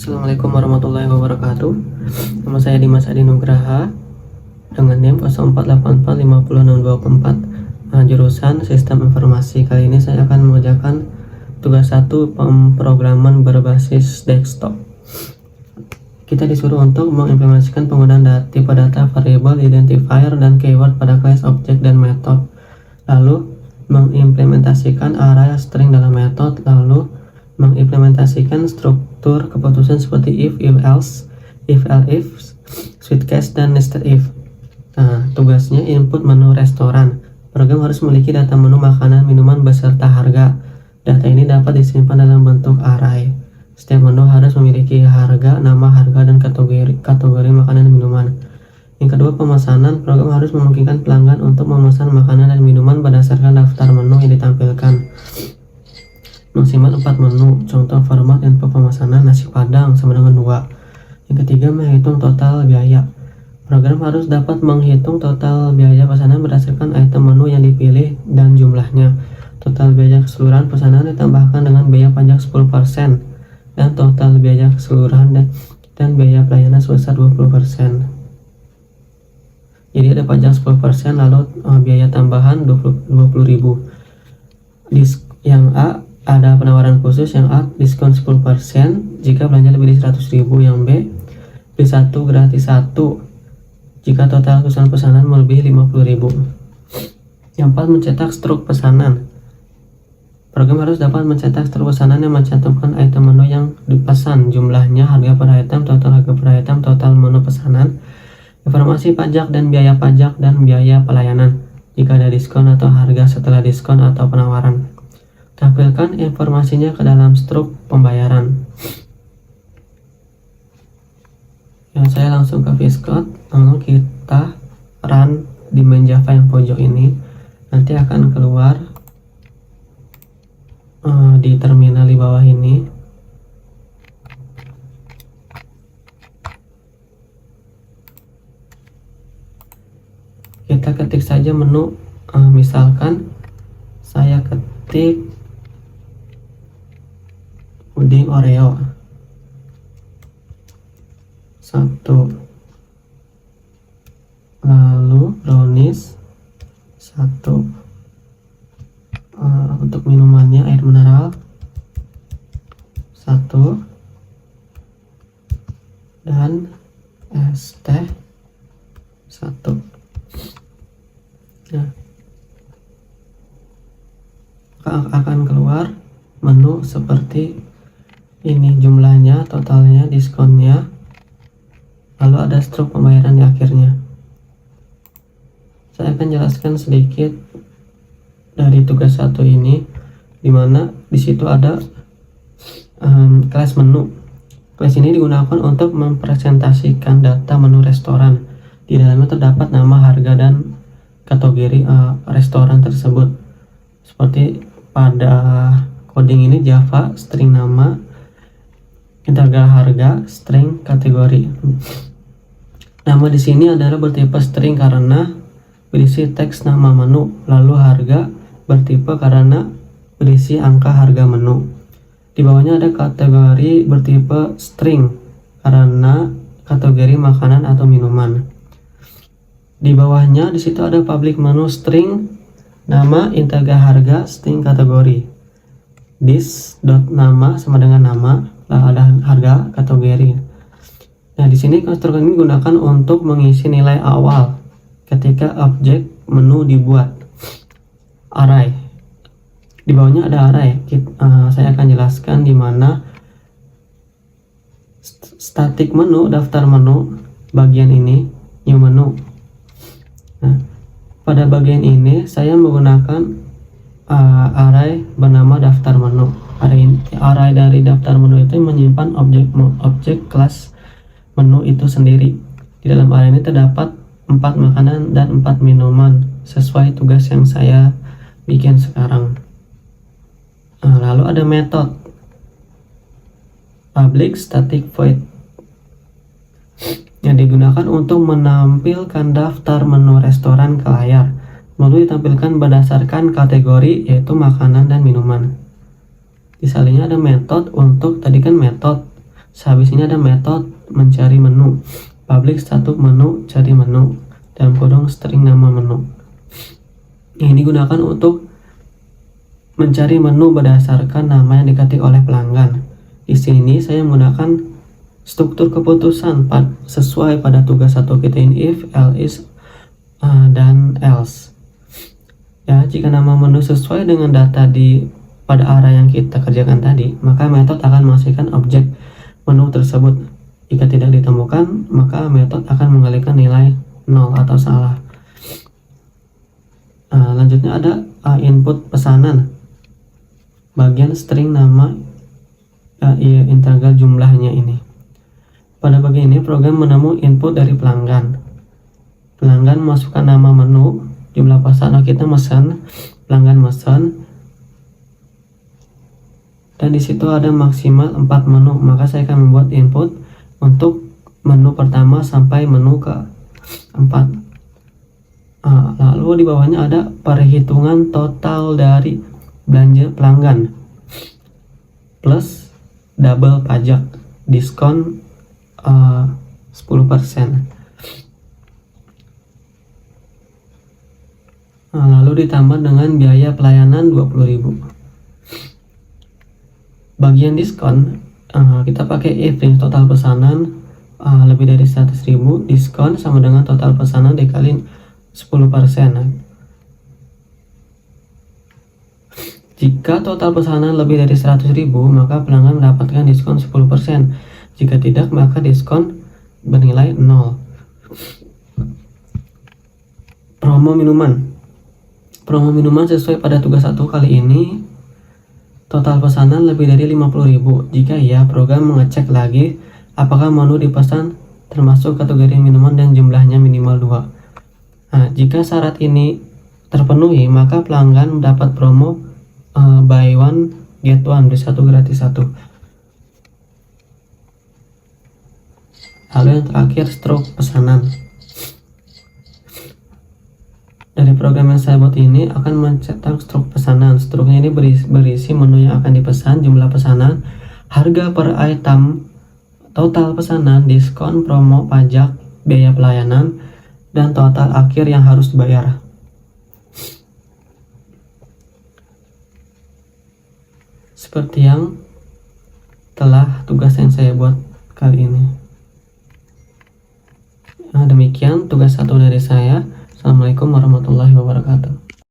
Assalamualaikum warahmatullahi wabarakatuh. Nama saya Dimas Adi Nugraha dengan NIM 0484506224, jurusan Sistem Informasi. Kali ini saya akan mengerjakan tugas 1 pemrograman berbasis desktop. Kita disuruh untuk mengimplementasikan penggunaan tipe data, variable, identifier, dan keyword pada class, object, dan method. Lalu mengimplementasikan array string dalam metode, lalu mengimplementasikan struktur keputusan seperti if else, if else, switch case, dan nested if. Nah, tugasnya input menu restoran. Program harus memiliki data menu makanan, minuman, beserta harga. Data ini dapat disimpan dalam bentuk array. Setiap menu harus memiliki harga, nama, harga, dan kategori makanan dan minuman. Yang kedua, pemesanan. Program harus memungkinkan pelanggan untuk memesan makanan dan minuman berdasarkan daftar menu yang ditampilkan. Maksimal 4 menu. Contoh format info pemesanan: nasi padang sama dengan 2. Yang ketiga, menghitung total biaya. Program harus dapat menghitung total biaya pesanan berdasarkan item menu yang dipilih dan jumlahnya. Total biaya keseluruhan pesanan ditambahkan dengan biaya pajak 10% dan total biaya keseluruhan dan biaya pelayanan sebesar 20%. Jadi ada pajak 10%, lalu biaya tambahan 20.000. Yang A, ada penawaran khusus. Yang A, diskon 10% jika belanja lebih dari 100.000. Yang B, beli 1 gratis 1 jika total keseluruhan pesanan melebihi 50.000. Yang 4, mencetak struk pesanan. Program harus dapat mencetak struk pesanan yang mencantumkan item menu yang dipesan, jumlahnya, harga per item, total harga per item, total menu pesanan, informasi pajak dan biaya pajak, dan biaya pelayanan jika ada diskon atau harga setelah diskon atau penawaran. Tampilkan informasinya ke dalam struk pembayaran. Saya langsung ke VS Code, lalu kita run di main Java yang pojok ini. Nanti akan keluar di terminal di bawah ini. Kita ketik saja menu, misalkan saya ketik puding Oreo 1, lalu brownies 1, untuk minumannya air mineral 1, dan es teh 1. Nah, akan keluar menu seperti ini, jumlahnya, totalnya, diskonnya, lalu ada struk pembayaran di akhirnya. Saya akan jelaskan sedikit dari tugas 1 ini, dimana disitu ada kelas menu. Kelas ini digunakan untuk mempresentasikan data menu restoran. Di dalamnya terdapat nama, harga, dan kategori restoran tersebut. Seperti pada coding ini Java, string nama, integer harga, string kategori. Nama di sini adalah bertipe string karena berisi teks nama menu, lalu harga bertipe karena berisi angka harga menu. Di bawahnya ada kategori bertipe string karena kategori makanan atau minuman. Di bawahnya di situ ada public menu, string nama, integer harga, string kategori. This.nama sama dengan nama, lalu ada harga kategori. Nah, di sini konstruksi ini digunakan untuk mengisi nilai awal ketika objek menu dibuat. Array. Di bawahnya ada array. Saya akan jelaskan di mana static menu, daftar menu, bagian ini new menu. Nah, pada bagian ini saya menggunakan array bernama daftar menu. Array dari daftar menu itu menyimpan objek kelas menu itu sendiri. Di dalam array ini terdapat 4 makanan dan 4 minuman sesuai tugas yang saya bikin sekarang. Lalu ada metode public static void yang digunakan untuk menampilkan daftar menu restoran ke layar. Menu ditampilkan berdasarkan kategori, yaitu makanan dan minuman. Di salahnya ada metode untuk, tadi kan metode Sehabis ini ada metode mencari menu, public status menu, cari menu, dalam kurung string nama menu. Ini digunakan untuk mencari menu berdasarkan nama yang diketik oleh pelanggan. Di sini saya menggunakan struktur keputusan sesuai pada tugas 1 kita ini if, else, dan else. Ya, jika nama menu sesuai dengan data pada arah yang kita kerjakan tadi, maka metode akan menghasilkan objek menu tersebut. Jika tidak ditemukan, maka metode akan mengembalikan nilai 0 atau salah. Lanjutnya ada input pesanan. Bagian string nama integral jumlahnya ini. Pada bagian ini program menemu input dari pelanggan. Pelanggan masukkan nama menu, jumlah pesanan kita mesan, pelanggan mesan, dan di situ ada maksimal 4 menu. Maka saya akan membuat input untuk menu pertama sampai menu ke 4. Lalu di bawahnya ada perhitungan total dari belanja pelanggan plus double pajak diskon 10%. Lalu ditambah dengan biaya pelayanan 20.000. Bagian diskon kita pakai if range total pesanan lebih dari 100.000, diskon sama dengan total pesanan dikali 10%. Jika total pesanan lebih dari 100.000, maka pelanggan mendapatkan diskon 10%. Jika tidak, maka diskon bernilai 0. Promo minuman. Promo minuman sesuai pada tugas 1 kali ini, total pesanan lebih dari 50.000. Jika iya, program mengecek lagi apakah menu dipesan termasuk kategori minuman dan jumlahnya minimal 2. Jika syarat ini terpenuhi, maka pelanggan mendapat promo buy one get one, beli 1 gratis 1. Lalu yang terakhir struk pesanan. Dari program yang saya buat ini akan mencetak struk pesanan. Struknya ini berisi menu yang akan dipesan, jumlah pesanan, harga per item, total pesanan, diskon, promo, pajak, biaya pelayanan, dan total akhir yang harus dibayar. Seperti yang telah tugas yang saya buat kali ini. Demikian tugas 1 dari saya. Assalamualaikum warahmatullahi wabarakatuh.